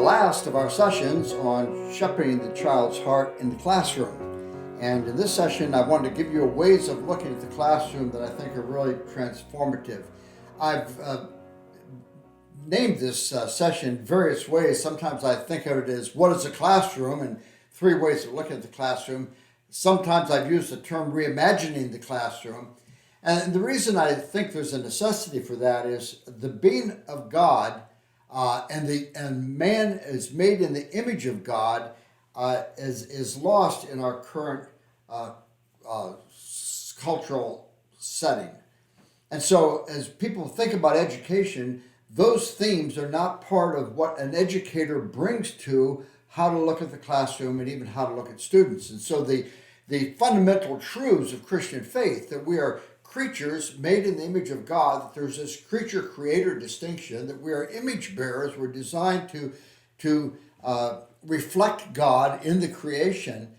last of our sessions on shepherding the child's heart in the classroom. And in this session, I wanted to give you ways of looking at the classroom that I think are really transformative. I've named this session various ways. Sometimes I think of it as what is a classroom and 3 ways of looking at the classroom. Sometimes I've used the term reimagining the classroom. And the reason I think there's a necessity for that is the being of God and man is made in the image of God is lost in our current cultural setting. And so as people think about education, those themes are not part of what an educator brings to how to look at the classroom and even how to look at students. And so the fundamental truths of Christian faith, that we are creatures made in the image of God, that there's this creature-creator distinction, that we are image bearers, we're designed to reflect God in the creation,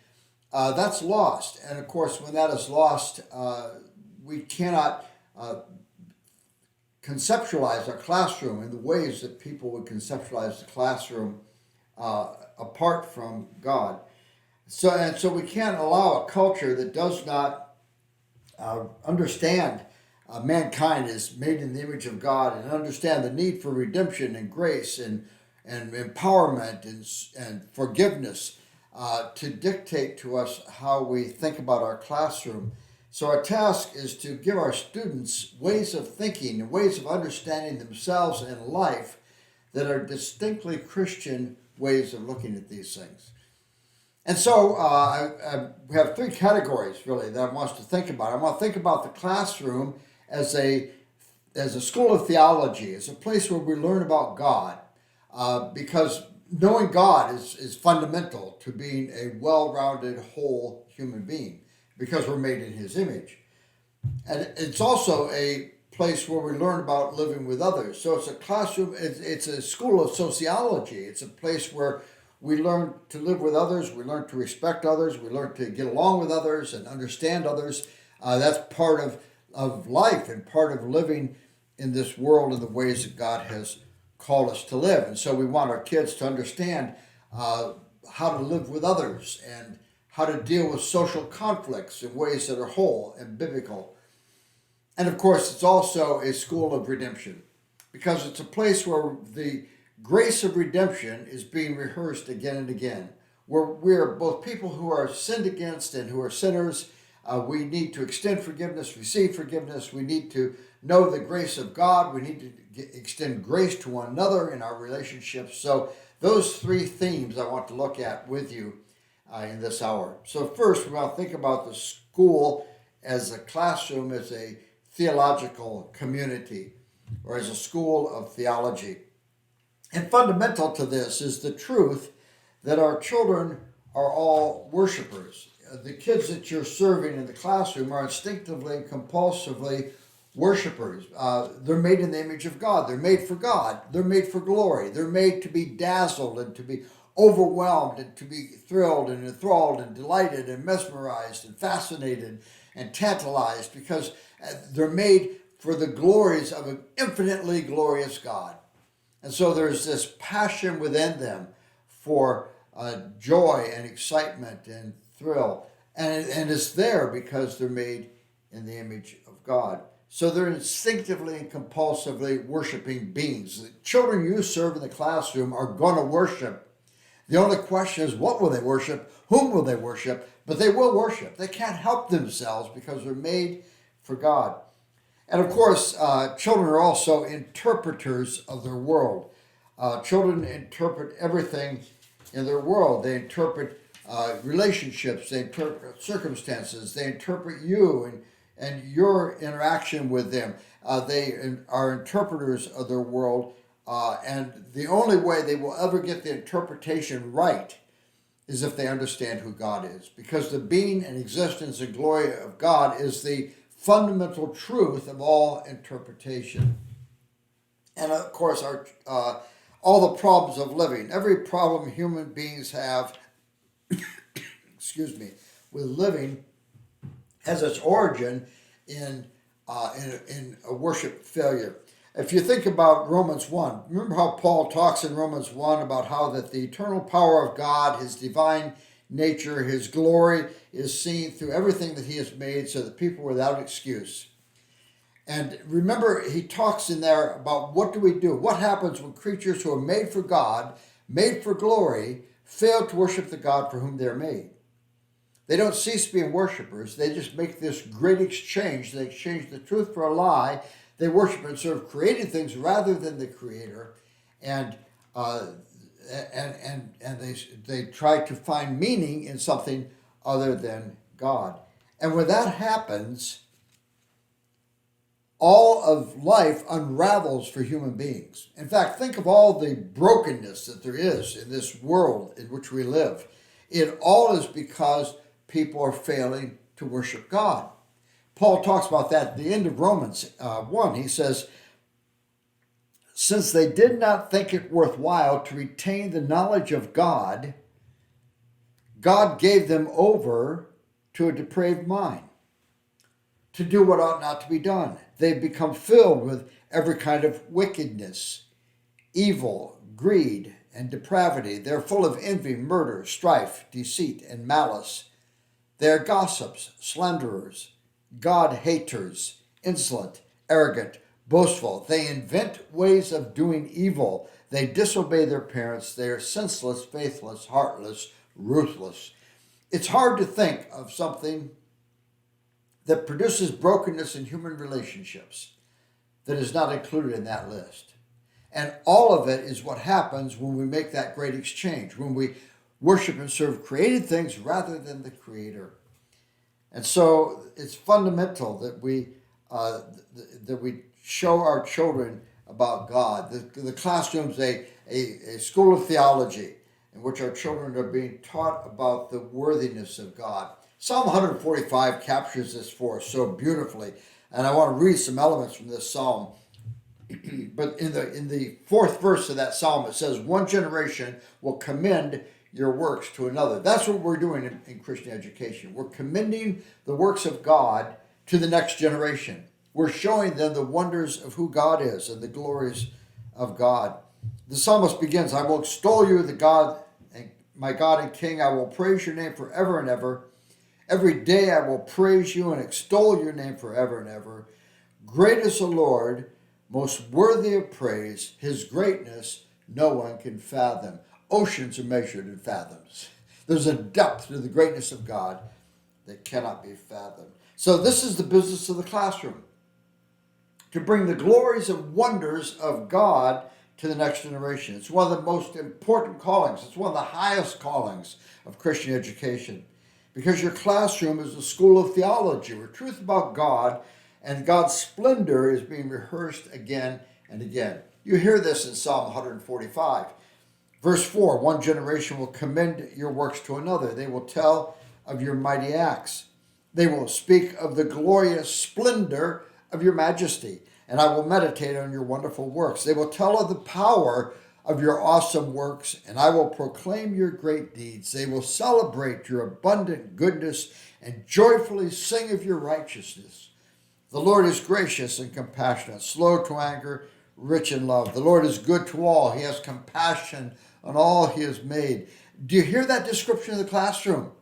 that's lost. And of course, when that is lost, we cannot conceptualize our classroom in the ways that people would conceptualize the classroom apart from God. So we can't allow a culture that does not understand mankind is made in the image of God and understand the need for redemption and grace and empowerment and forgiveness to dictate to us how we think about our classroom. So our task is to give our students ways of thinking and ways of understanding themselves and life that are distinctly Christian ways of looking at these things. And so we have 3 categories, really, that I want us to think about. I want to think about the classroom as a school of theology, as a place where we learn about God, because knowing God is fundamental to being a well-rounded, whole human being, because we're made in His image. And it's also a place where we learn about living with others. So it's a classroom, it's a school of sociology. It's a place where we learn to live with others, we learn to respect others, we learn to get along with others and understand others. That's part of life and part of living in this world in the ways that God has called us to live. And so we want our kids to understand how to live with others and how to deal with social conflicts in ways that are whole and biblical. And of course, it's also a school of redemption, because it's a place where the grace of redemption is being rehearsed again and again, where we're both people who are sinned against and who are sinners. We need to extend forgiveness, receive forgiveness. We need to know the grace of God. We need to extend grace to one another in our relationships. So those 3 themes I want to look at with you in this hour. So first, we want to think about the school as a classroom, as a theological community, or as a school of theology. And fundamental to this is the truth that our children are all worshipers. The kids that you're serving in the classroom are instinctively and compulsively worshipers. They're made in the image of God. They're made for God. They're made for glory. They're made to be dazzled and to be overwhelmed and to be thrilled and enthralled and delighted and mesmerized and fascinated and tantalized, because they're made for the glories of an infinitely glorious God. And so there's this passion within them for joy and excitement and thrill. And it's there because they're made in the image of God. So they're instinctively and compulsively worshiping beings. The children you serve in the classroom are going to worship. The only question is, what will they worship? Whom will they worship? But they will worship. They can't help themselves because they're made for God. And of course, children are also interpreters of their world. Children interpret everything in their world. They interpret relationships, they interpret circumstances, they interpret you and your interaction with them. They are interpreters of their world, and the only way they will ever get the interpretation right is if they understand who God is, because the being and existence and glory of God is the fundamental truth of all interpretation. And of course, all the problems of living, every problem human beings have, with living, has its origin in a worship failure. If you think about Romans 1, remember how Paul talks in Romans 1 about how that the eternal power of God, his divine nature, his glory is seen through everything that he has made so that people are without excuse. And remember, he talks in there about what do we do? What happens when creatures who are made for God, made for glory, fail to worship the God for whom they're made? They don't cease being worshipers. They just make this great exchange. They exchange the truth for a lie. They worship and serve created things rather than the Creator, and they try to find meaning in something other than God. And when that happens, all of life unravels for human beings. In fact, think of all the brokenness that there is in this world in which we live. It all is because people are failing to worship God. Paul talks about that at the end of Romans 1. He says, since they did not think it worthwhile to retain the knowledge of God, God gave them over to a depraved mind to do what ought not to be done. They've become filled with every kind of wickedness, evil, greed, and depravity. They're full of envy, murder, strife, deceit, and malice. They're gossips, slanderers, God-haters, insolent, arrogant, boastful. They invent ways of doing evil. They disobey their parents. They are senseless, faithless, heartless, ruthless. It's hard to think of something that produces brokenness in human relationships that is not included in that list. And all of it is what happens when we make that great exchange, when we worship and serve created things rather than the Creator. And so it's fundamental that we show our children about God. The classroom's a school of theology in which our children are being taught about the worthiness of God. Psalm 145 captures this for us so beautifully, and I want to read some elements from this psalm. But in the fourth verse of that psalm, it says, one generation will commend your works to another. That's what we're doing in Christian education. We're commending the works of God to the next generation. We're showing them the wonders of who God is and the glories of God. The psalmist begins, I will extol you, my God and King. I will praise your name forever and ever. Every day I will praise you and extol your name forever and ever. Great is the Lord, most worthy of praise. His greatness no one can fathom. Oceans are measured in fathoms. There's a depth to the greatness of God that cannot be fathomed. So this is the business of the classroom, to bring the glories and wonders of God to the next generation. It's one of the most important callings. It's one of the highest callings of Christian education, because your classroom is a school of theology where truth about God and God's splendor is being rehearsed again and again. You hear this in Psalm 145. Verse 4, one generation will commend your works to another. They will tell of your mighty acts. They will speak of the glorious splendor of your majesty, and I will meditate on your wonderful works. They will tell of the power of your awesome works, and I will proclaim your great deeds. They will celebrate your abundant goodness and joyfully sing of your righteousness. The Lord is gracious and compassionate, slow to anger, rich in love. The Lord is good to all. He has compassion on all he has made. Do you hear that description of the classroom?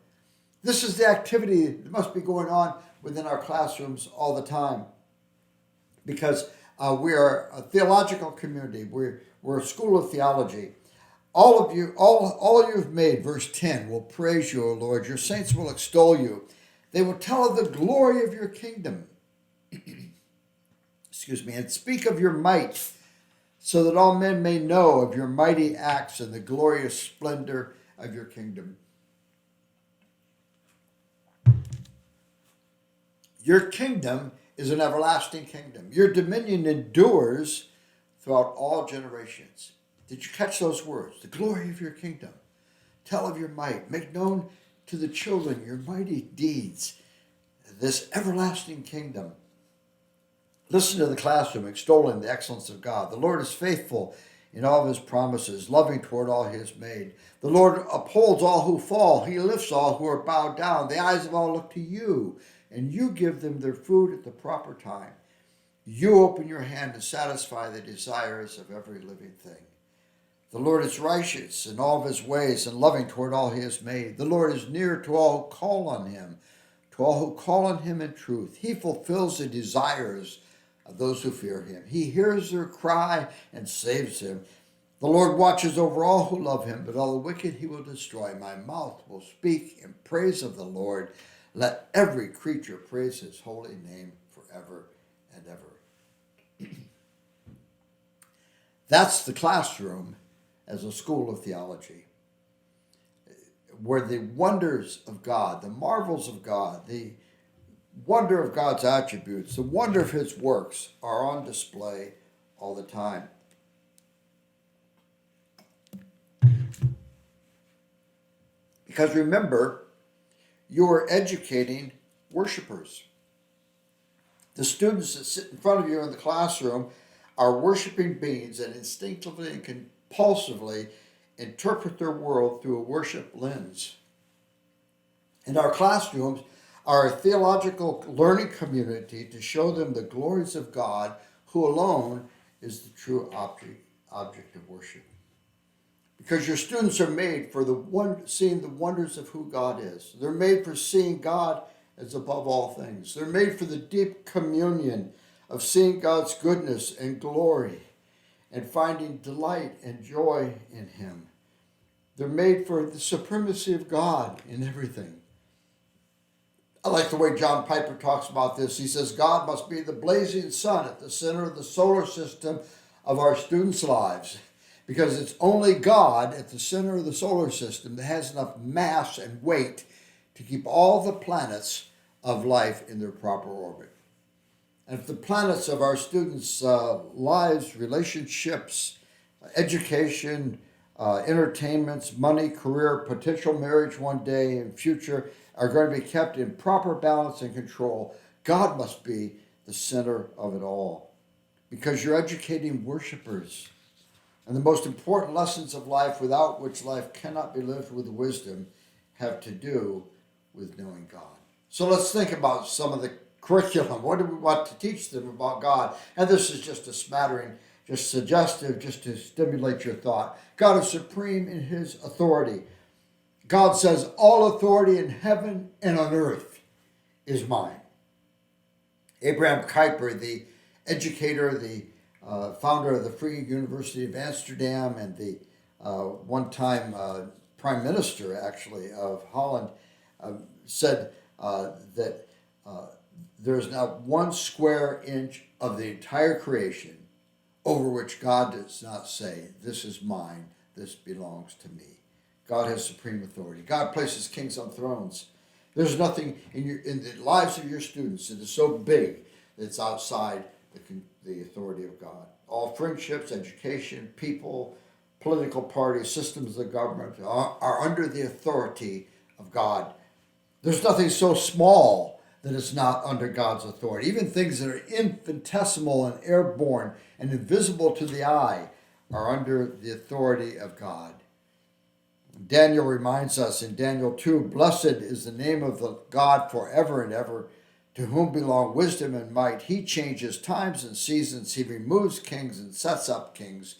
This is the activity that must be going on within our classrooms all the time, because we are a theological community. We're a school of theology. All of you, all you've made, verse 10, will praise you, O Lord. Your saints will extol you. They will tell of the glory of your kingdom. Excuse me, and speak of your might, so that all men may know of your mighty acts and the glorious splendor of your kingdom. Your kingdom is an everlasting kingdom. Your dominion endures throughout all generations. Did you catch those words? The glory of your kingdom. Tell of your might. Make known to the children your mighty deeds. This everlasting kingdom. Listen to the classroom extolling the excellence of God. The Lord is faithful in all of his promises, loving toward all he has made. The Lord upholds all who fall. He lifts all who are bowed down. The eyes of all look to you, and you give them their food at the proper time. You open your hand and satisfy the desires of every living thing. The Lord is righteous in all of his ways and loving toward all he has made. The Lord is near to all who call on him, to all who call on him in truth. He fulfills the desires of those who fear him. He hears their cry and saves them. The Lord watches over all who love him, but all the wicked he will destroy. My mouth will speak in praise of the Lord. Let every creature praise his holy name forever and ever. That's the classroom as a school of theology, where the wonders of God, the marvels of God, the wonder of God's attributes, the wonder of his works are on display all the time. Because remember, you are educating worshipers. The students that sit in front of you in the classroom are worshiping beings that instinctively and compulsively interpret their world through a worship lens. And our classrooms are a theological learning community to show them the glories of God, who alone is the true object of worship. Because your students are made for seeing the wonders of who God is. They're made for seeing God as above all things. They're made for the deep communion of seeing God's goodness and glory and finding delight and joy in him. They're made for the supremacy of God in everything. I like the way John Piper talks about this. He says, God must be the blazing sun at the center of the solar system of our students' lives, because it's only God at the center of the solar system that has enough mass and weight to keep all the planets of life in their proper orbit. And if the planets of our students' lives, relationships, education, entertainments, money, career, potential marriage one day and future are going to be kept in proper balance and control, God must be the center of it all, because you're educating worshipers. And the most important lessons of life, without which life cannot be lived with wisdom, have to do with knowing God. So let's think about some of the curriculum. What do we want to teach them about God? And this is just a smattering, just suggestive, just to stimulate your thought. God is supreme in his authority. God says, all authority in heaven and on earth is mine. Abraham Kuyper, the educator, the founder of the Free University of Amsterdam and the one-time prime minister, actually, of Holland, said that there is not 1 square inch of the entire creation over which God does not say, this is mine, this belongs to me. God has supreme authority. God places kings on thrones. There's nothing in the lives of your students that is so big that it's outside the authority of God. All friendships, education, people, political parties, systems of government are under the authority of God. There's nothing so small that is not under God's authority. Even things that are infinitesimal and airborne and invisible to the eye are under the authority of God. Daniel reminds us in Daniel 2, blessed is the name of the God forever and ever, to whom belong wisdom and might. He changes times and seasons. He removes kings and sets up kings.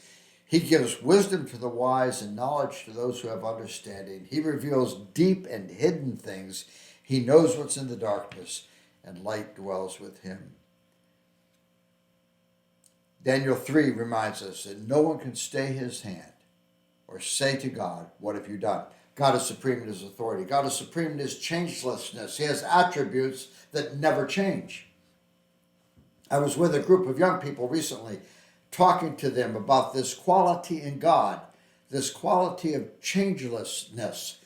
He gives wisdom to the wise and knowledge to those who have understanding. He reveals deep and hidden things. He knows what's in the darkness, and light dwells with him. Daniel 3 reminds us that no one can stay his hand or say to God, what have you done? God is supreme in his authority. God is supreme in his changelessness. He has attributes that never change. I was with a group of young people recently, talking to them about this quality in God, this quality of changelessness.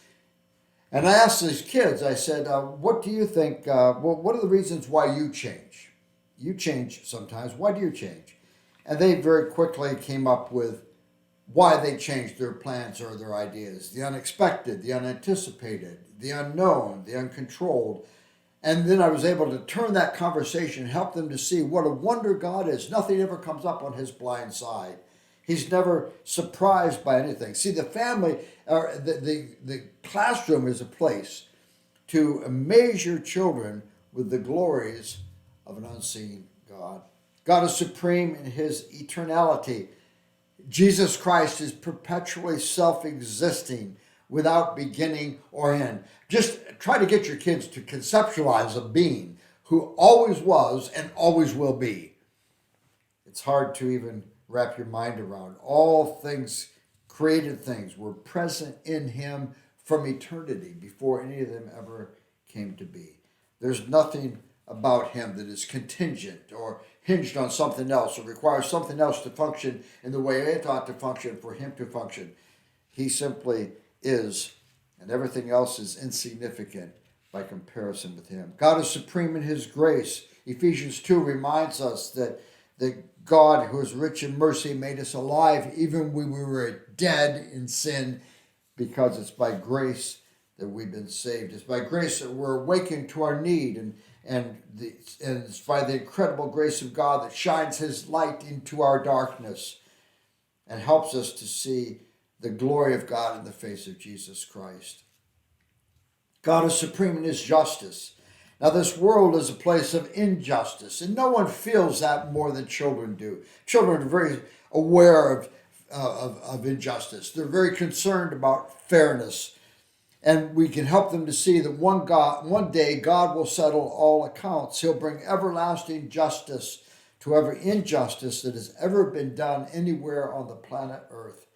And I asked these kids, I said, what do you think, what are the reasons why you change? You change sometimes. Why do you change? And they very quickly came up with why they changed their plans or their ideas. The unexpected, the unanticipated, the unknown, the uncontrolled. And then I was able to turn that conversation, help them to see what a wonder God is. Nothing ever comes up on his blind side. He's never surprised by anything. See, the family, or the classroom is a place to amaze your children with the glories of an unseen God. God is supreme in his eternality. Jesus Christ is perpetually self-existing without beginning or end. Just try to get your kids to conceptualize a being who always was and always will be. It's hard to even wrap your mind around. All things, created things, were present in him from eternity before any of them ever came to be. There's nothing about him that is contingent or hinged on something else or requires something else to function in the way it ought to function for him to function. He simply is, and everything else is insignificant by comparison with him. God is supreme in his grace. Ephesians 2 reminds us that God, who is rich in mercy, made us alive even when we were dead in sin, because it's by grace that we've been saved. It's by grace that we're awakened to our need, and it's by the incredible grace of God that shines his light into our darkness and helps us to see the glory of God in the face of Jesus Christ. God is supreme in his justice. Now, this world is a place of injustice, and no one feels that more than children do. Children are very aware of injustice. They're very concerned about fairness, and we can help them to see that one day God will settle all accounts. He'll bring everlasting justice to every injustice that has ever been done anywhere on the planet Earth.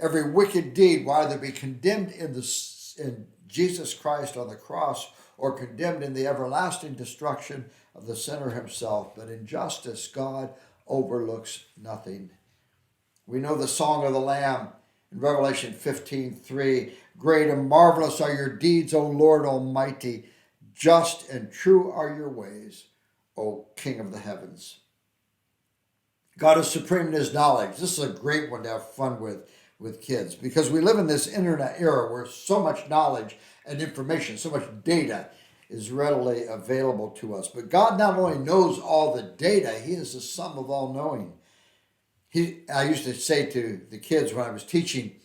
Every wicked deed will either be condemned in Jesus Christ on the cross or condemned in the everlasting destruction of the sinner himself. But in justice, God overlooks nothing. We know the song of the Lamb in Revelation 15:3. Great and marvelous are your deeds, O Lord Almighty. Just and true are your ways, O King of the heavens. God is supreme in his knowledge. This is a great one to have fun with kids, because we live in this internet era where so much knowledge and information, so much data is readily available to us. But God not only knows all the data, he is the sum of all knowing. I used to say to the kids when I was teaching,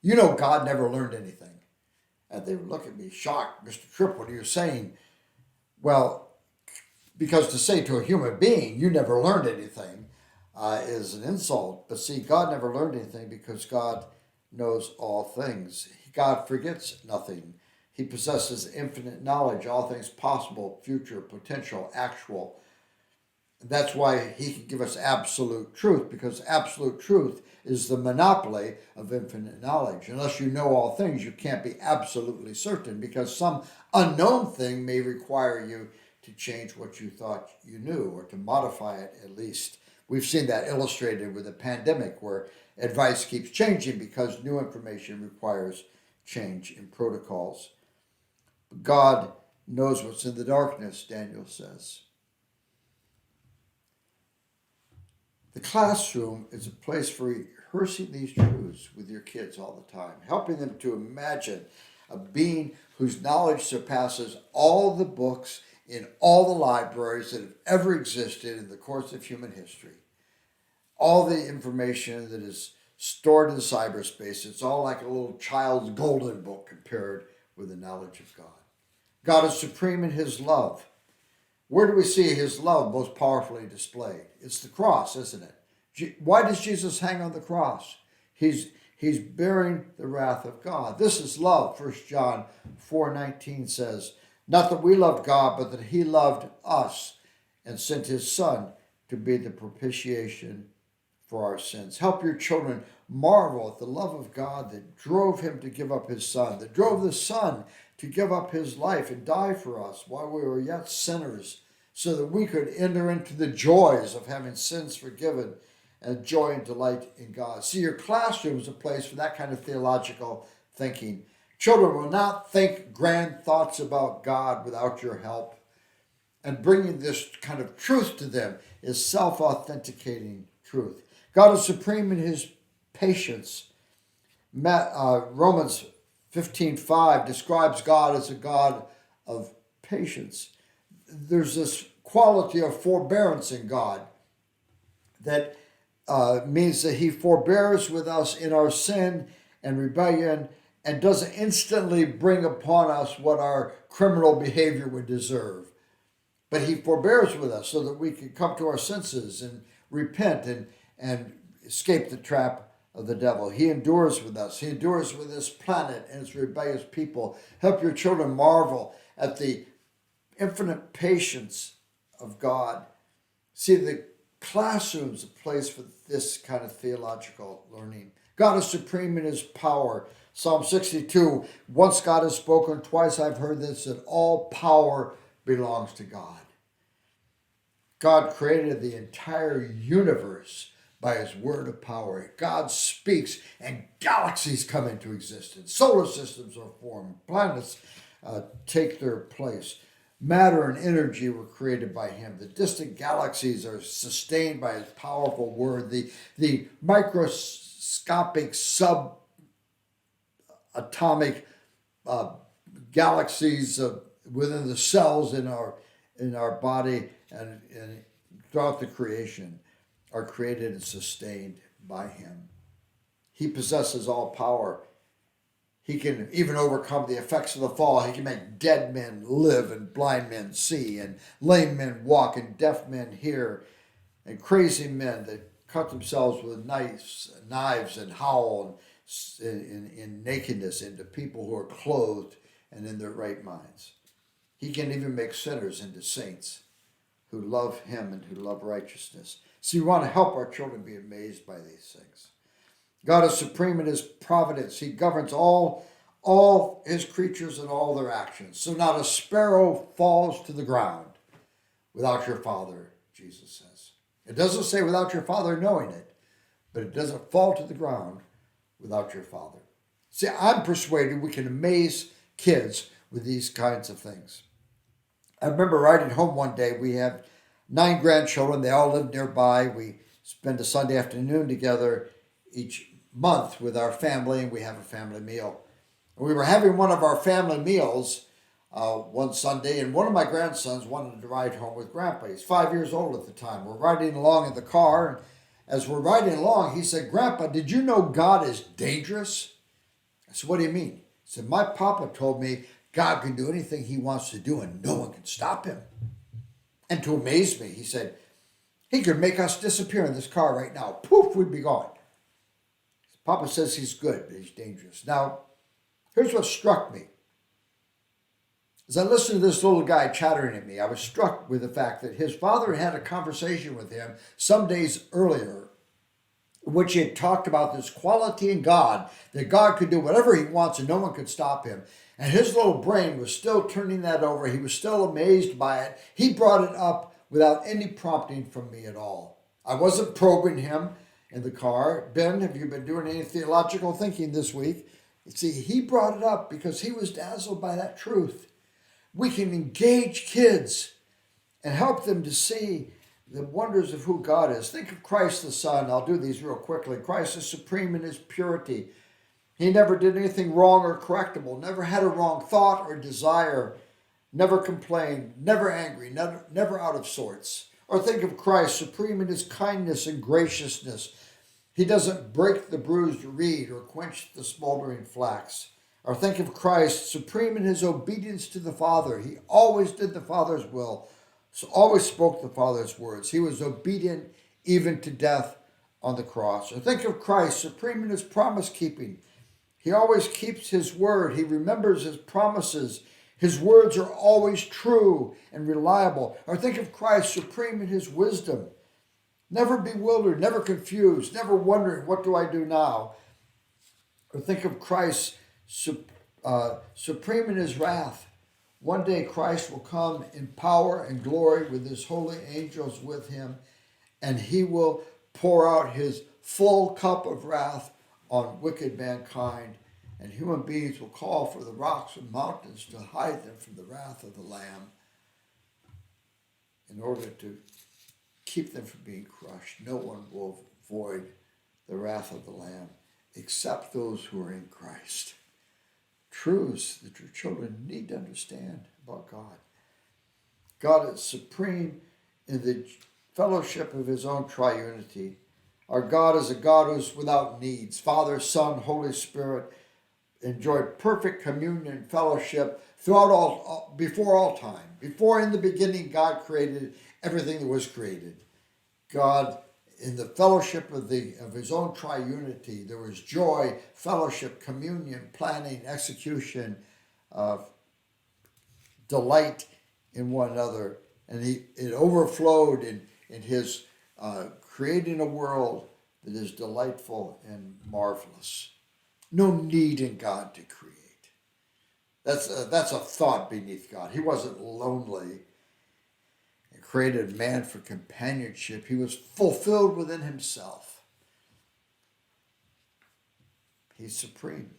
you know, God never learned anything. And they would look at me shocked. Mr. Tripp, what are you saying? Well, because to say to a human being, you never learned anything, is an insult. But see, God never learned anything because God knows all things. God forgets nothing. He possesses infinite knowledge, all things possible, future, potential, actual. That's why he can give us absolute truth, because absolute truth is the monopoly of infinite knowledge. Unless you know all things, you can't be absolutely certain, because some unknown thing may require you to change what you thought you knew, or to modify it at least. We've seen that illustrated with the pandemic, where advice keeps changing because new information requires change in protocols. God knows what's in the darkness, Daniel says. The classroom is a place for rehearsing these truths with your kids all the time, helping them to imagine a being whose knowledge surpasses all the books in all the libraries that have ever existed in the course of human history. All the information that is stored in cyberspace, it's all like a little child's golden book compared with the knowledge of God. God is supreme in his love. Where do we see his love most powerfully displayed? It's the cross, isn't it? Why does Jesus hang on the cross? He's bearing the wrath of God. This is love. 1 John 4:19 says, not that we loved God, but that he loved us and sent his Son to be the propitiation for our sins. Help your children marvel at the love of God that drove him to give up his Son, that drove the Son to give up his life and die for us while we were yet sinners, so that we could enter into the joys of having sins forgiven and joy and delight in God. See, your classroom is a place for that kind of theological thinking. Children will not think grand thoughts about God without your help. And bringing this kind of truth to them is self-authenticating truth. God is supreme in his patience. Romans 15:5 describes God as a God of patience. There's this quality of forbearance in God that means that he forbears with us in our sin and rebellion and doesn't instantly bring upon us what our criminal behavior would deserve. But he forbears with us so that we can come to our senses and repent and escape the trap of the devil. He endures with us. He endures with this planet and its rebellious people. Help your children marvel at the infinite patience of God. See, the classroom's a place for this kind of theological learning. God is supreme in his power. Psalm 62, once God has spoken, twice I've heard this, that all power belongs to God. God created the entire universe by his word of power. God speaks and galaxies come into existence. Solar systems are formed. Planets take their place. Matter and energy were created by him. The distant galaxies are sustained by his powerful word. The microscopic subatomic galaxies within the cells in our body and throughout the creation are created and sustained by him. He possesses all power. He can even overcome the effects of the fall. He can make dead men live and blind men see and lame men walk and deaf men hear and crazy men that cut themselves with knives and howl in nakedness into people who are clothed and in their right minds. He can even make sinners into saints who love him and who love righteousness. So we want to help our children be amazed by these things. God is supreme in his providence. He governs all his creatures and all their actions. So not a sparrow falls to the ground without your Father, Jesus says. It doesn't say without your Father knowing it, but it doesn't fall to the ground without your Father. See, I'm persuaded we can amaze kids with these kinds of things. I remember riding home one day. We have 9 grandchildren. They all live nearby. We spend a Sunday afternoon together each month with our family, and we have a family meal. We were having one of our family meals one Sunday, and one of my grandsons wanted to ride home with Grandpa. He's 5 years old at the time. We're riding along in the car, and as we're riding along, he said, "Grandpa, did you know God is dangerous?" I said, "What do you mean?" He said, "My papa told me God can do anything he wants to do, and no one can stop him." And to amaze me, he said, "He could make us disappear in this car right now. Poof, we'd be gone." Papa says he's good, but he's dangerous. Now, here's what struck me. As I listened to this little guy chattering at me, I was struck with the fact that his father had a conversation with him some days earlier, in which he had talked about this quality in God, that God could do whatever he wants and no one could stop him. And his little brain was still turning that over. He was still amazed by it. He brought it up without any prompting from me at all. I wasn't probing him in the car. "Ben, have you been doing any theological thinking this week?" See, he brought it up because he was dazzled by that truth. We can engage kids and help them to see the wonders of who God is. Think of Christ the Son. I'll do these real quickly. Christ is supreme in his purity. He never did anything wrong or correctable, never had a wrong thought or desire, never complained, never angry, never out of sorts. Or think of Christ, supreme in his kindness and graciousness. He doesn't break the bruised reed or quench the smoldering flax. Or think of Christ, supreme in his obedience to the Father. He always did the Father's will, so always spoke the Father's words. He was obedient even to death on the cross. Or think of Christ, supreme in his promise keeping. He always keeps his word. He remembers his promises. His words are always true and reliable. Or think of Christ, supreme in his wisdom. Never bewildered, never confused, never wondering, what do I do now? Or think of Christ, supreme in his wrath. One day Christ will come in power and glory with his holy angels with him, and he will pour out his full cup of wrath on wicked mankind, and human beings will call for the rocks and mountains to hide them from the wrath of the Lamb in order to keep them from being crushed. No one will avoid the wrath of the Lamb except those who are in Christ. Truths that your children need to understand about God. God is supreme in the fellowship of his own triunity. Our God is a God who's without needs. Father, Son, Holy Spirit, enjoyed perfect communion and fellowship throughout before all time. Before, in the beginning, God created everything that was created. God, in the fellowship of his own triunity, there was joy, fellowship, communion, planning, execution, delight in one another, and it overflowed in his creating a world that is delightful and marvelous. No need in God to create. That's a thought beneath God. He wasn't lonely and created man for companionship. He was fulfilled within himself. He's supreme.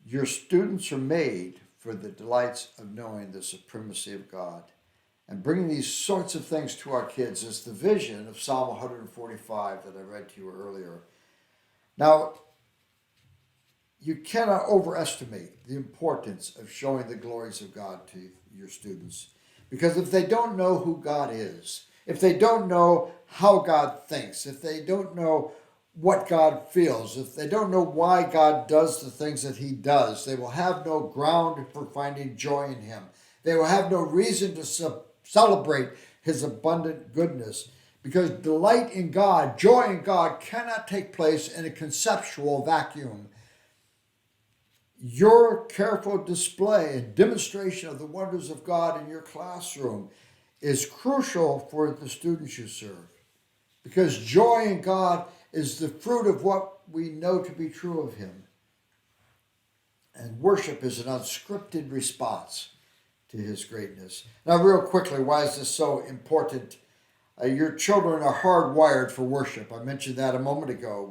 Your students are made for the delights of knowing the supremacy of God. And bringing these sorts of things to our kids is the vision of Psalm 145 that I read to you earlier. Now, you cannot overestimate the importance of showing the glories of God to your students. Because if they don't know who God is, if they don't know how God thinks, if they don't know what God feels, if they don't know why God does the things that he does, they will have no ground for finding joy in him. They will have no reason to celebrate his abundant goodness. Because delight in God, joy in God, cannot take place in a conceptual vacuum. Your careful display and demonstration of the wonders of God in your classroom is crucial for the students you serve. Because joy in God is the fruit of what we know to be true of him. And worship is an unscripted response to his greatness. Now, real quickly, why is this so important? Your children are hardwired for worship. I mentioned that a moment ago.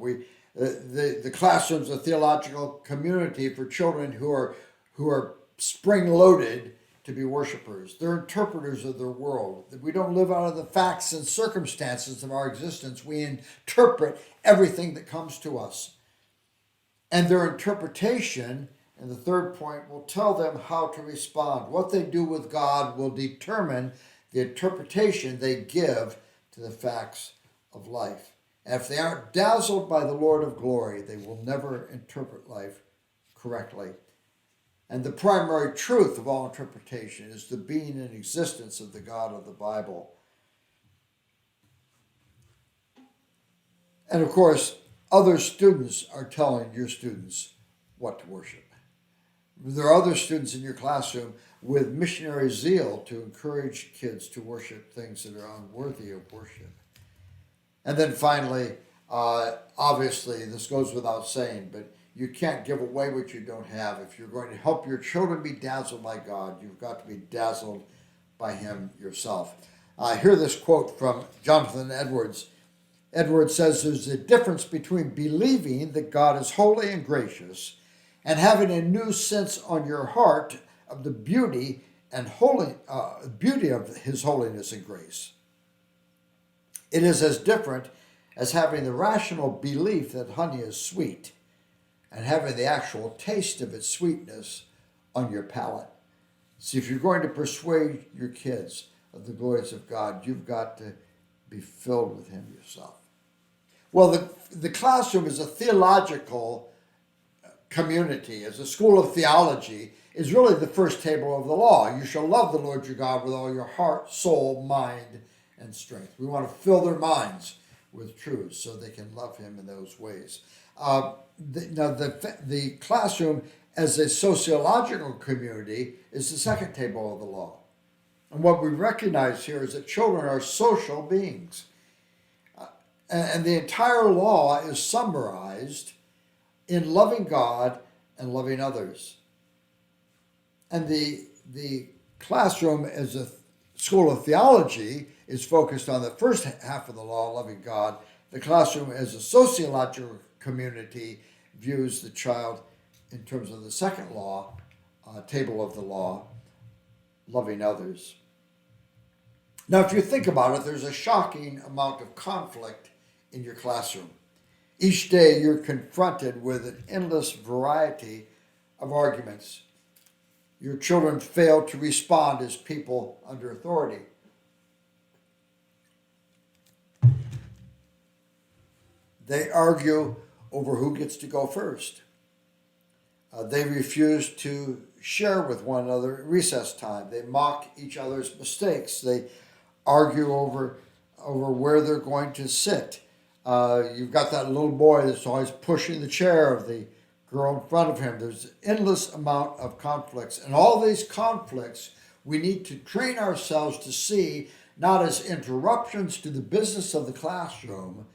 The classroom's a theological community for children who are spring-loaded to be worshipers. They're interpreters of their world. We don't live out of the facts and circumstances of our existence. We interpret everything that comes to us. And their interpretation, and the third point, will tell them how to respond. What they do with God will determine the interpretation they give to the facts of life. And if they aren't dazzled by the Lord of glory, they will never interpret life correctly. And the primary truth of all interpretation is the being and existence of the God of the Bible. And of course, other students are telling your students what to worship. There are other students in your classroom with missionary zeal to encourage kids to worship things that are unworthy of worship. And then finally, obviously, this goes without saying, but you can't give away what you don't have. If you're going to help your children be dazzled by God, you've got to be dazzled by him yourself. I hear this quote from Jonathan Edwards. Edwards says there's a difference between believing that God is holy and gracious and having a new sense on your heart of the beauty and beauty of his holiness and grace. It is as different as having the rational belief that honey is sweet and having the actual taste of its sweetness on your palate. See, if you're going to persuade your kids of the glories of God, you've got to be filled with him yourself. Well, the classroom is a theological community, as a school of theology, is really the first table of the law. You shall love the Lord your God with all your heart, soul, mind, and strength. We want to fill their minds with truth so they can love him in those ways. The classroom as a sociological community is the second table of the law. And what we recognize here is that children are social beings. And the entire law is summarized in loving God and loving others. And the classroom as a school of theology is focused on the first half of the law, loving God. The classroom as a sociological community views the child in terms of the second law, table of the law, loving others. Now, if you think about it, there's a shocking amount of conflict in your classroom. Each day you're confronted with an endless variety of arguments. Your children fail to respond as people under authority. They argue over who gets to go first. They refuse to share with one another at recess time. They mock each other's mistakes. They argue over where they're going to sit. You've got that little boy that's always pushing the chair of the girl in front of him. There's an endless amount of conflicts. And all these conflicts, we need to train ourselves to see not as interruptions to the business of the classroom,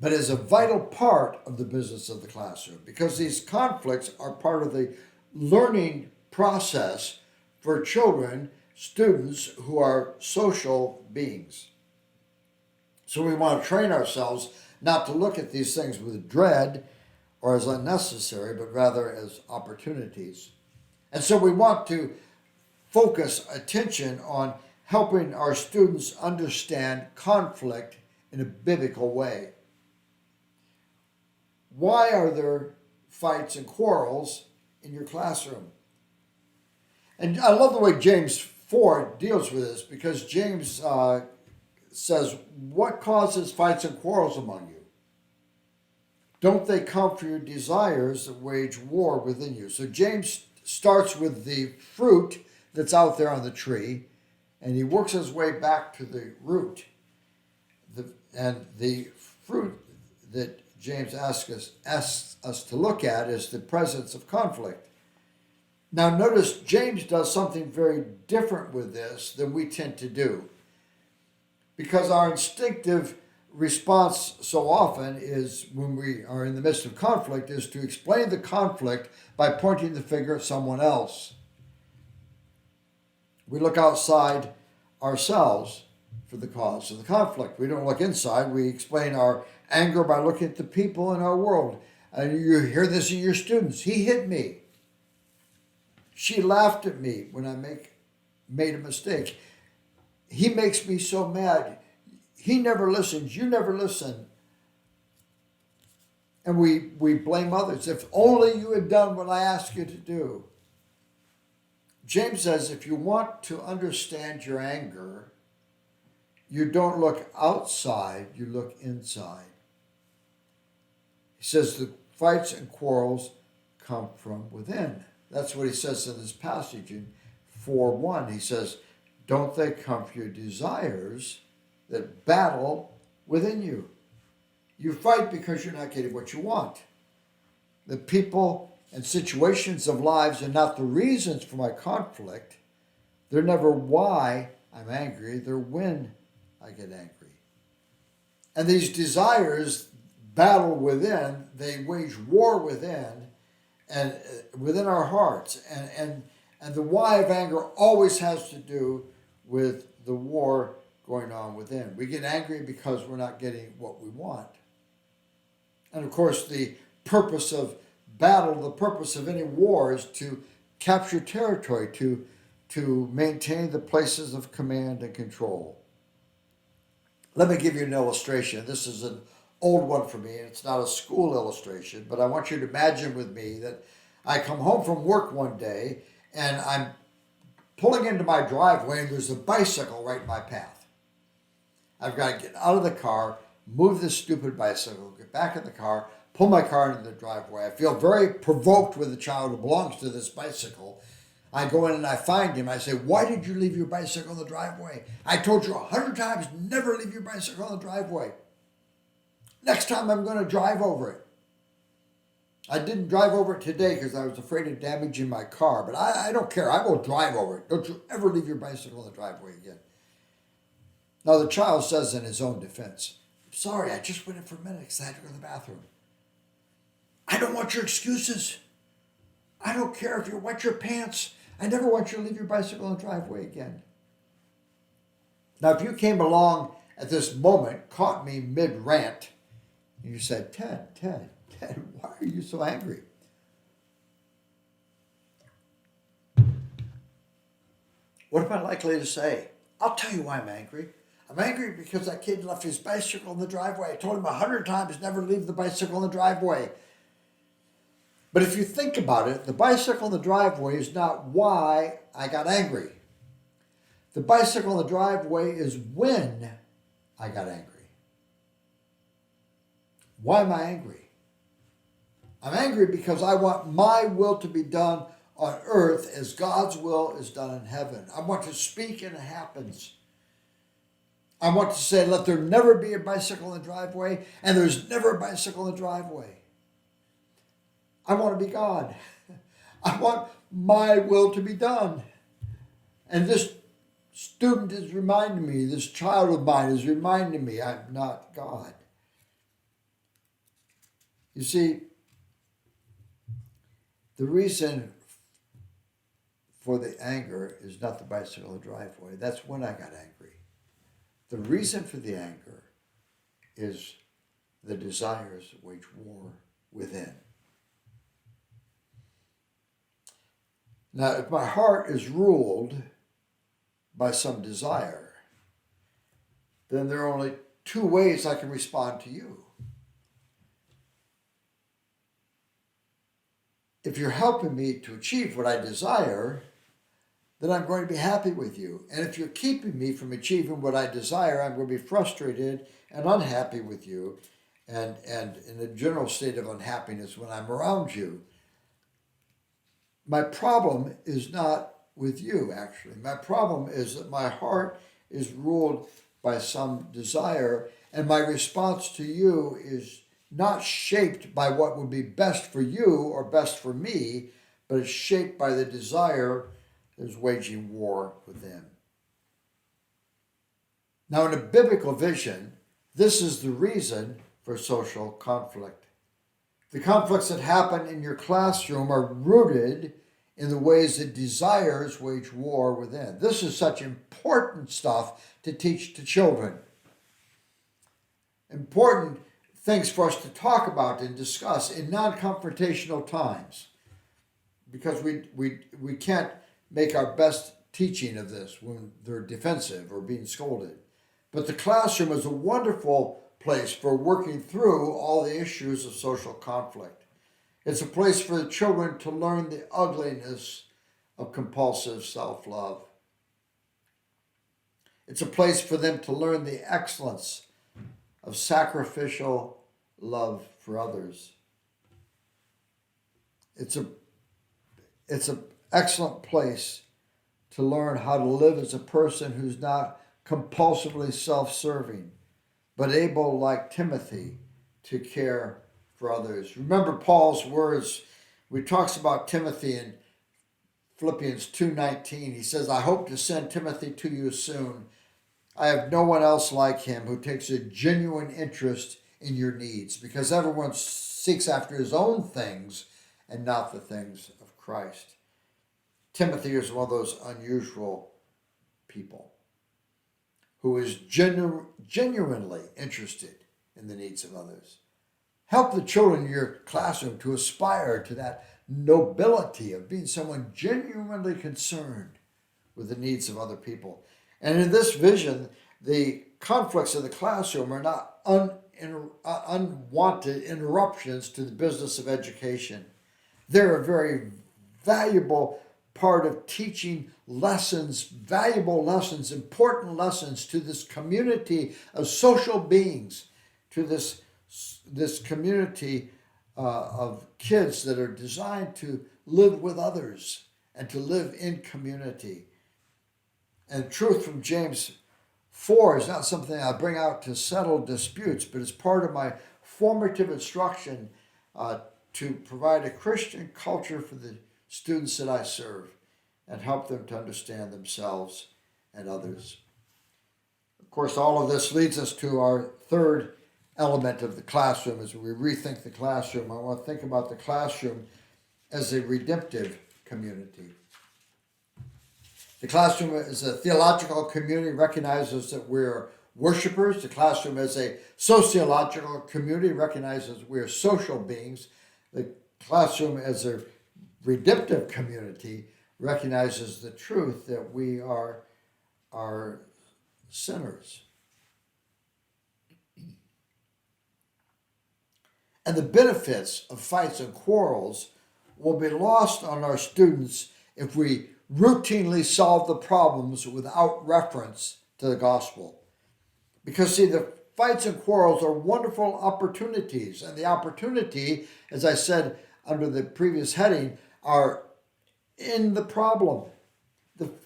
but as a vital part of the business of the classroom, because these conflicts are part of the learning process for children, students who are social beings. So we want to train ourselves not to look at these things with dread or as unnecessary, but rather as opportunities. And so we want to focus attention on helping our students understand conflict in a biblical way. Why are there fights and quarrels in your classroom? And I love the way James 4 deals with this, because James says, what causes fights and quarrels among you? Don't they come from your desires that wage war within you? So James starts with the fruit that's out there on the tree, and he works his way back to the root. And the fruit that James asks us to look at is the presence of conflict. Now notice James does something very different with this than we tend to do, because our instinctive response so often is, when we are in the midst of conflict, is to explain the conflict by pointing the finger at someone else. We look outside ourselves for the cause of the conflict. We don't look inside. We explain our anger by looking at the people in our world. And you hear this in your students. He hit me. She laughed at me when I made a mistake. He makes me so mad. He never listens. You never listen. And we blame others. If only you had done what I asked you to do. James says if you want to understand your anger, you don't look outside, you look inside. He says the fights and quarrels come from within. That's what he says in this passage in 4:1. He says, don't they come from your desires that battle within you? You fight because you're not getting what you want. The people and situations of lives are not the reasons for my conflict. They're never why I'm angry. They're when I get angry. And these desires battle within. They wage war within and within our hearts. And the why of anger always has to do with the war going on within. We get angry because we're not getting what we want. And of course, the purpose of battle, the purpose of any war is to capture territory, to maintain the places of command and control. Let me give you an illustration. This is an old one for me, and it's not a school illustration, but I want you to imagine with me that I come home from work one day and I'm pulling into my driveway and there's a bicycle right in my path. I've got to get out of the car, move this stupid bicycle, get back in the car, pull my car into the driveway. I feel very provoked with the child who belongs to this bicycle. I go in and I find him. I say, why did you leave your bicycle in the driveway? I told you 100 times, never leave your bicycle in the driveway. Next time I'm going to drive over it. I didn't drive over it today because I was afraid of damaging my car, but I don't care. I will drive over it. Don't you ever leave your bicycle in the driveway again. Now the child says in his own defense, sorry, I just went in for a minute because I had to go to the bathroom. I don't want your excuses. I don't care if you wet your pants. I never want you to leave your bicycle in the driveway again. Now, if you came along at this moment, caught me mid-rant, and you said, Ted, why are you so angry? What am I likely to say? I'll tell you why I'm angry. I'm angry because that kid left his bicycle in the driveway. I told him 100 times never leave the bicycle in the driveway. But if you think about it, the bicycle in the driveway is not why I got angry. The bicycle in the driveway is when I got angry. Why am I angry? I'm angry because I want my will to be done on earth as God's will is done in heaven. I want to speak and it happens. I want to say, let there never be a bicycle in the driveway, and there's never a bicycle in the driveway. I want to be God. I want my will to be done. And this student is reminding me, this child of mine is reminding me, I'm not God. You see, the reason for the anger is not the bicycle in the driveway. That's when I got angry. The reason for the anger is the desires that wage war within. Now, if my heart is ruled by some desire, then there are only two ways I can respond to you. If you're helping me to achieve what I desire, then I'm going to be happy with you. And if you're keeping me from achieving what I desire, I'm going to be frustrated and unhappy with you and in a general state of unhappiness when I'm around you. My problem is not with you, actually. My problem is that my heart is ruled by some desire, and my response to you is not shaped by what would be best for you or best for me, but it's shaped by the desire that is waging war within. Now, in a biblical vision, this is the reason for social conflict. The conflicts that happen in your classroom are rooted in the ways that desires wage war within. This is such important stuff to teach to children. Important things for us to talk about and discuss in non-confrontational times, because we can't make our best teaching of this when they're defensive or being scolded. But the classroom is a wonderful place for working through all the issues of social conflict. It's a place for the children to learn the ugliness of compulsive self-love. It's a place for them to learn the excellence of sacrificial love for others. It's an excellent place to learn how to live as a person who's not compulsively self-serving, but able, like Timothy, to care for others. Remember Paul's words. He talks about Timothy in Philippians 2:19. He says, I hope to send Timothy to you soon. I have no one else like him who takes a genuine interest in your needs, because everyone seeks after his own things and not the things of Christ. Timothy is one of those unusual people who is genuinely interested in the needs of others. Help the children in your classroom to aspire to that nobility of being someone genuinely concerned with the needs of other people. And in this vision, the conflicts in the classroom are not unwanted interruptions to the business of education. They're a very valuable part of teaching lessons, valuable lessons, important lessons to this community of social beings, to this community of kids that are designed to live with others and to live in community. And truth from James 4 is not something I bring out to settle disputes, but it's part of my formative instruction to provide a Christian culture for the students that I serve and help them to understand themselves and others. Of course, all of this leads us to our third element of the classroom. As we rethink the classroom, I want to think about the classroom as a redemptive community. The classroom as a theological community recognizes that we're worshipers. The classroom as a sociological community recognizes we're social beings. The classroom as a redemptive community recognizes the truth that we are sinners. And the benefits of fights and quarrels will be lost on our students if we routinely solve the problems without reference to the gospel. Because, see, the fights and quarrels are wonderful opportunities. And the opportunity, as I said under the previous heading, are in the problem.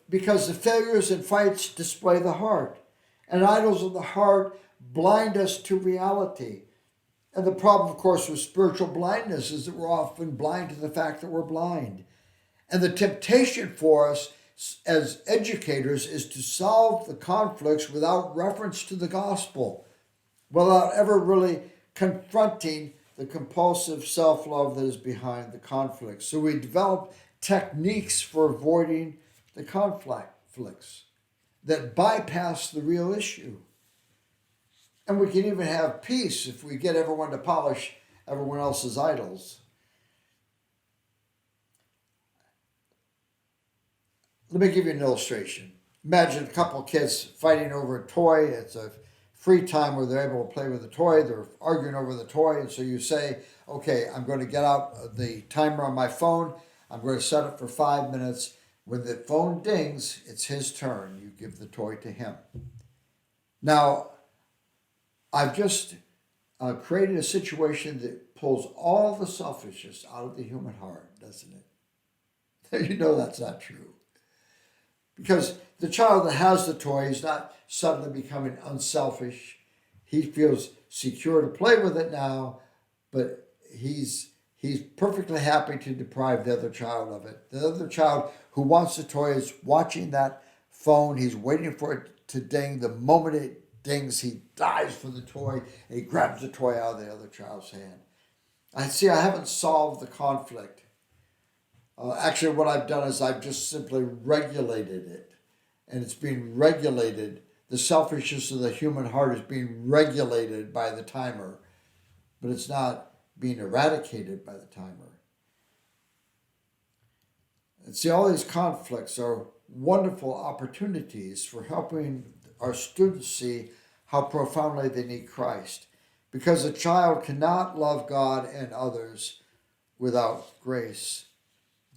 Because the failures and fights display the heart. And idols of the heart blind us to reality. And the problem, of course, with spiritual blindness is that we're often blind to the fact that we're blind. And the temptation for us as educators is to solve the conflicts without reference to the gospel, without ever really confronting the compulsive self-love that is behind the conflict. So we develop techniques for avoiding the conflicts that bypass the real issue. And we can even have peace if we get everyone to polish everyone else's idols. Let me give you an illustration. Imagine a couple of kids fighting over a toy. It's a free time where they're able to play with the toy. They're arguing over the toy. And so you say, okay, I'm going to get out the timer on my phone. I'm going to set it for 5 minutes. When the phone dings, it's his turn. You give the toy to him. Now, I've just created a situation that pulls all the selfishness out of the human heart, doesn't it? You know that's not true. Because the child that has the toy is not suddenly becoming unselfish. He feels secure to play with it now, but he's perfectly happy to deprive the other child of it. The other child who wants the toy is watching that phone. He's waiting for it to ding. The moment it dings, he dives for the toy and he grabs the toy out of the other child's hand. I haven't solved the conflict. Actually, what I've done is I've just simply regulated it. And it's being regulated. The selfishness of the human heart is being regulated by the timer, but it's not being eradicated by the timer. And see, all these conflicts are wonderful opportunities for helping our students see how profoundly they need Christ. Because a child cannot love God and others without grace.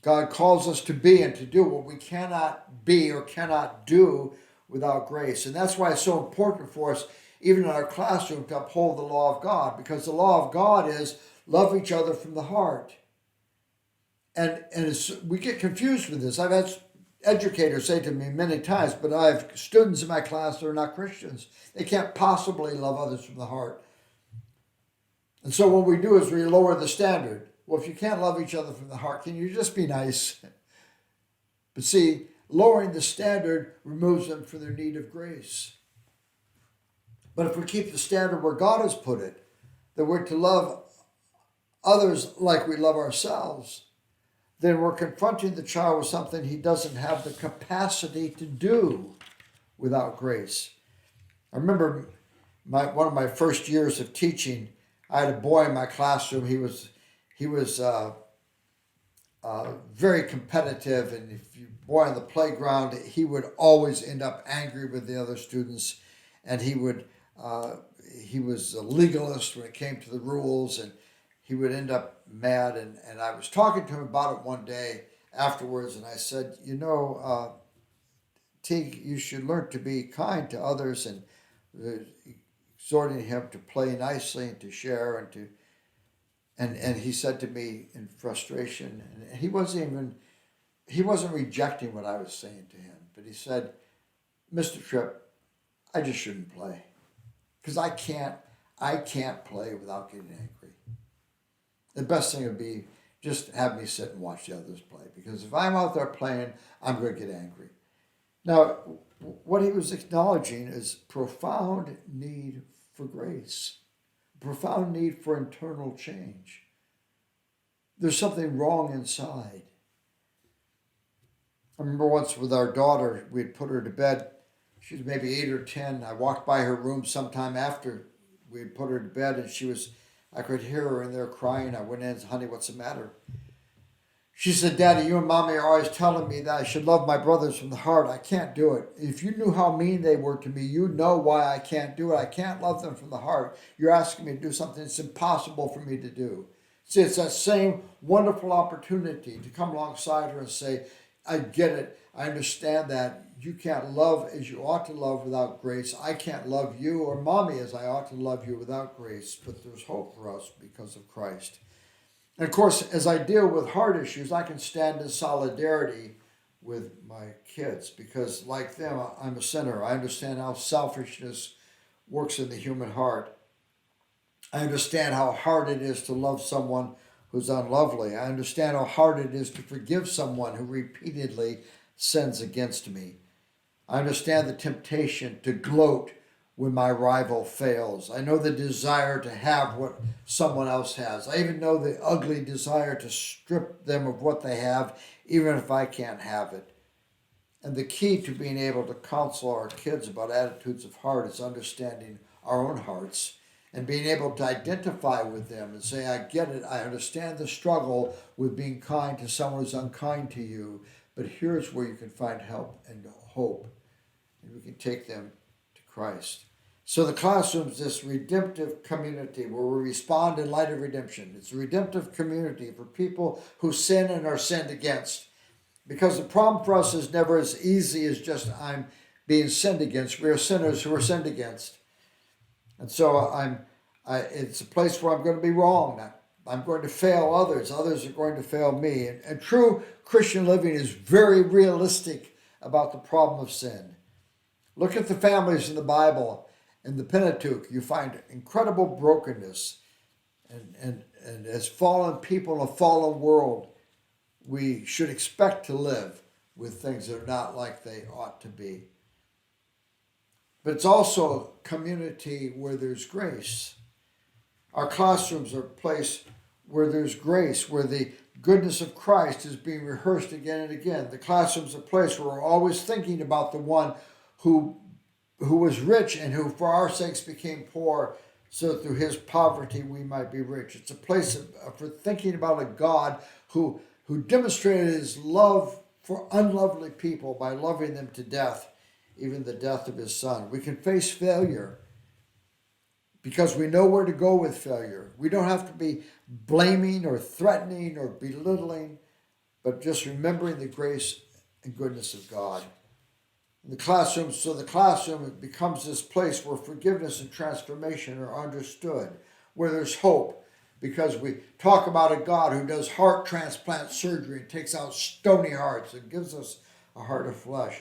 God calls us to be and to do what we cannot be or cannot do without grace. And that's why it's so important for us, even in our classroom, to uphold the law of God. Because the law of God is love each other from the heart. And we get confused with this. I've had educators say to me many times, but I have students in my class that are not Christians. They can't possibly love others from the heart. And so what we do is we lower the standard. Well, if you can't love each other from the heart, can you just be nice? But see, lowering the standard removes them from their need of grace. But if we keep the standard where God has put it, that we're to love others like we love ourselves, then we're confronting the child with something he doesn't have the capacity to do without grace. I remember one of my first years of teaching, I had a boy in my classroom. He was very competitive, and if you boy on the playground, he would always end up angry with the other students, and he was a legalist when it came to the rules, and he would end up mad. And I was talking to him about it one day afterwards, and I said, Teague, you should learn to be kind to others, and exhorting him to play nicely and to share and to. And he said to me in frustration, and he wasn't rejecting what I was saying to him, but he said, Mr. Tripp, I just shouldn't play. Because I can't play without getting angry. The best thing would be just have me sit and watch the others play. Because if I'm out there playing, I'm going to get angry. Now, what he was acknowledging is profound need for grace. Profound need for internal change. There's something wrong inside. I remember once with our daughter, we had put her to bed. She was maybe 8 or 10. I walked by her room sometime after we had put her to bed, and I could hear her in there crying. I went in and said, honey, what's the matter? She said, Daddy, you and Mommy are always telling me that I should love my brothers from the heart. I can't do it. If you knew how mean they were to me, you know why I can't do it. I can't love them from the heart. You're asking me to do something that's impossible for me to do. See, it's that same wonderful opportunity to come alongside her and say, I get it. I understand that you can't love as you ought to love without grace. I can't love you or mommy as I ought to love you without grace, but there's hope for us because of Christ. And of course, as I deal with heart issues, I can stand in solidarity with my kids because, like them, I'm a sinner. I understand how selfishness works in the human heart. I understand how hard it is to love someone who's unlovely. I understand how hard it is to forgive someone who repeatedly sins against me. I understand the temptation to gloat when my rival fails. I know the desire to have what someone else has. I even know the ugly desire to strip them of what they have, even if I can't have it. And the key to being able to counsel our kids about attitudes of heart is understanding our own hearts and being able to identify with them and say, I get it, I understand the struggle with being kind to someone who's unkind to you, but here's where you can find help and hope. And we can take them to Christ. So the classroom is this redemptive community where we respond in light of redemption. It's a redemptive community for people who sin and are sinned against. Because the problem for us is never as easy as just I'm being sinned against. We are sinners who are sinned against. And so it's a place where I'm going to be wrong. I'm going to fail others. Others are going to fail me. And true Christian living is very realistic about the problem of sin. Look at the families in the Bible. In the Pentateuch, you find incredible brokenness. And as fallen people in a fallen world, we should expect to live with things that are not like they ought to be. But it's also a community where there's grace. Our classrooms are a place where there's grace, where the goodness of Christ is being rehearsed again and again. The classroom's a place where we're always thinking about the one who was rich and who for our sakes became poor, so that through his poverty we might be rich. It's a place for thinking about a God who demonstrated his love for unlovely people by loving them to death, even the death of his son. We can face failure because we know where to go with failure. We don't have to be blaming or threatening or belittling, but just remembering the grace and goodness of God. The classroom becomes this place where forgiveness and transformation are understood, where there's hope, because we talk about a God who does heart transplant surgery and takes out stony hearts and gives us a heart of flesh.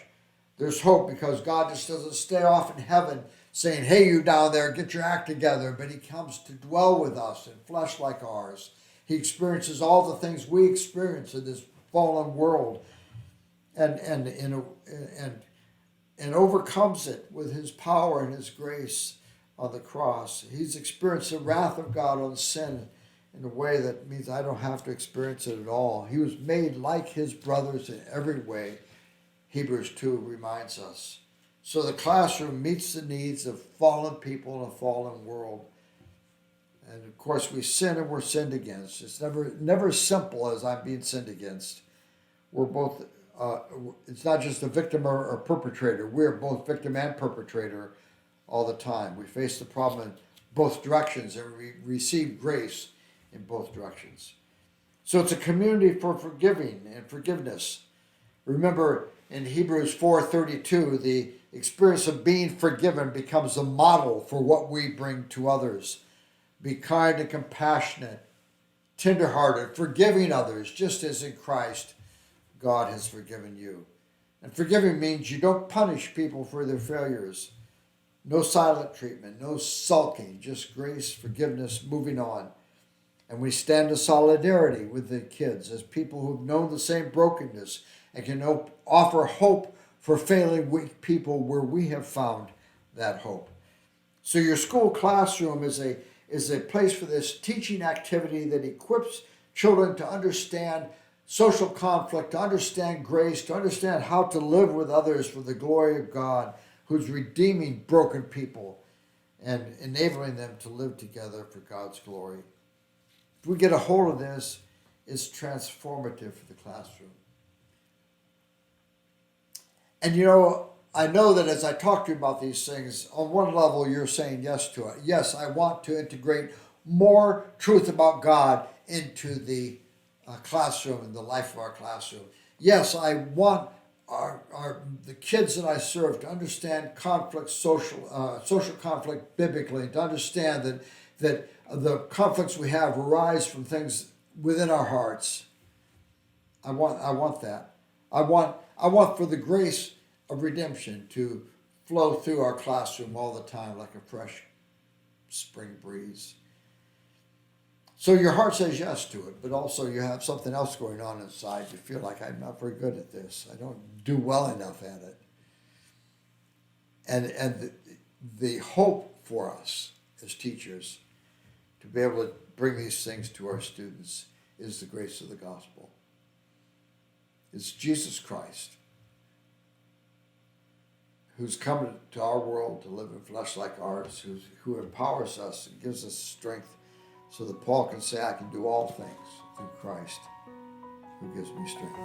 There's hope because God just doesn't stay off in heaven saying, hey, you down there, get your act together, but he comes to dwell with us in flesh like ours. He experiences all the things we experience in this fallen world and overcomes it with his power and his grace on the cross. He's experienced the wrath of God on sin in a way that means I don't have to experience it at all. He was made like his brothers in every way, Hebrews 2 reminds us. So the classroom meets the needs of fallen people in a fallen world. And of course we sin and we're sinned against. It's never as simple as I'm being sinned against. We're both, it's not just a victim or perpetrator. We're both victim and perpetrator all the time. We face the problem in both directions and we receive grace in both directions. So it's a community for forgiving and forgiveness. Remember in Hebrews 4:32, the experience of being forgiven becomes a model for what we bring to others. Be kind and compassionate, tenderhearted, forgiving others, just as in Christ God has forgiven you. And forgiving means you don't punish people for their failures. No silent treatment, no sulking, just grace, forgiveness, moving on. And we stand in solidarity with the kids as people who've known the same brokenness and can offer hope for failing weak people where we have found that hope. So your school classroom is a place for this teaching activity that equips children to understand social conflict, to understand grace, to understand how to live with others for the glory of God, who's redeeming broken people and enabling them to live together for God's glory. If we get a hold of this, it's transformative for the classroom. And I know that as I talk to you about these things, on one level you're saying yes to it. Yes, I want to integrate more truth about God into the classroom and the life of our classroom. Yes, I want the kids that I serve to understand conflict, social conflict biblically, to understand that the conflicts we have arise from things within our hearts. I want that. I want for the grace of redemption to flow through our classroom all the time like a fresh spring breeze. So your heart says yes to it, but also you have something else going on inside. You feel like I'm not very good at this. I don't do well enough at it. And the hope for us as teachers to be able to bring these things to our students is the grace of the gospel. It's Jesus Christ who's come to our world to live in flesh like ours, who empowers us and gives us strength so that Paul can say, I can do all things through Christ who gives me strength.